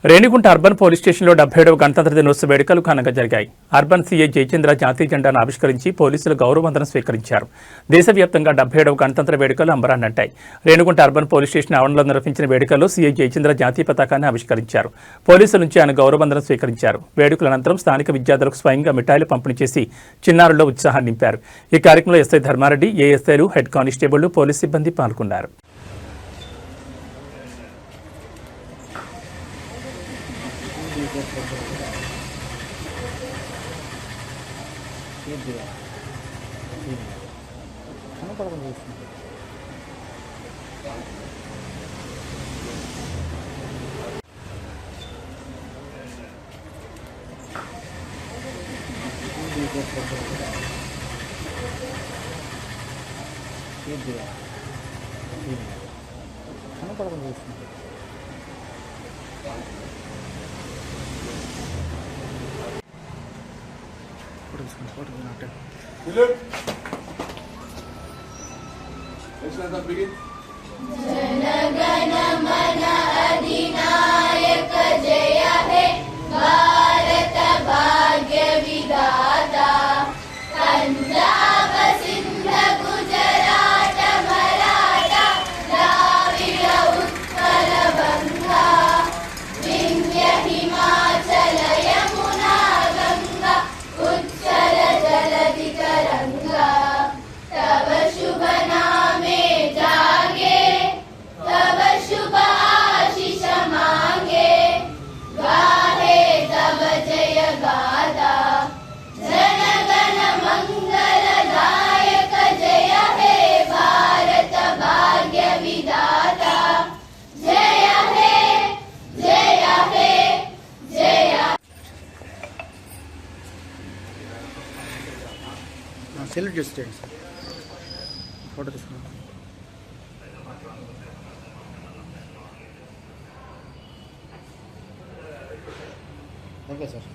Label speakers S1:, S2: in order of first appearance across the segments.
S1: Renigunta urban police స్టేషన్లో 77వ గణతంత్ర దినోత్సవ వేడుకలు ఘనంగా జరిగాయి. అర్బన్ సీఐ జయచంద్ర జాతీయ జెండాను ఆవిష్కరించి పోలీసులు గౌరవవందనం స్వీకరించారు. దేశవ్యాప్తంగా 77వ గణతంత్ర వేడుకలు అంబరాన్నంటాయి. రేణిగుంట అర్బన్ పోలీస్ స్టేషన్ ఆవరణలో నిర్వహించిన వేడుకల్లో సీఐ జయచంద్ర జాతీయ పతాకాన్ని ఆవిష్కరించారు. పోలీసుల నుంచి ఆయన గౌరవవందనం స్వీకరించారు. వేడుకల అనంతరం స్థానిక విద్యార్థులకు స్వయంగా మిఠాయిలు పంపిణీ చేసి చిన్నారుల్లో ఉత్సాహాన్ని నింపారు. ఈ కార్యక్రమంలో ఎస్ఐ ధర్మారెడ్డి, ఏఎస్ఐలు, హెడ్ కానిస్టేబుళ్లు, పోలీస్ సిబ్బంది పాల్గొన్నారు.
S2: जनगण मन अधिनायक जय हे भारत भाग्य विधाता पंजाब सिंध गुजरात मराठा द्राविड उत्कल बंगा विंध्य हिमाचल यमुना गंगा उच्चल जलधि तरंगा तव शुभ नामे जागे तव शुभ आशीष मांगे गाहे तव जय गाथा जन गण मंगलदायक जय हे भारत भाग्य विधाता जय हे जय हे जय
S3: సెల్యూట్ చేసేయండి సార్. ఫోటో తీసుకున్నాం. Okay sir.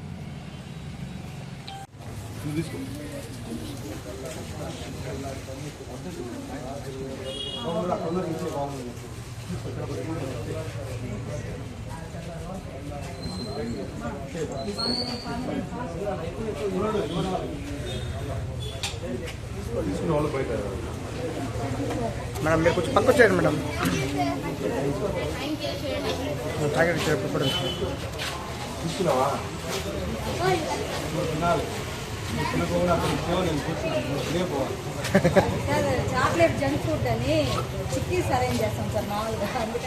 S3: మేడం మీరు కొంచెం పక్క వచ్చేయండి మేడం.
S4: తీసుకున్నావా
S5: చాక్లెట్ జంక్ ఫుడ్ అని చిక్కీస్ అరేంజ్ చేస్తాం సార్ మామూలుగా.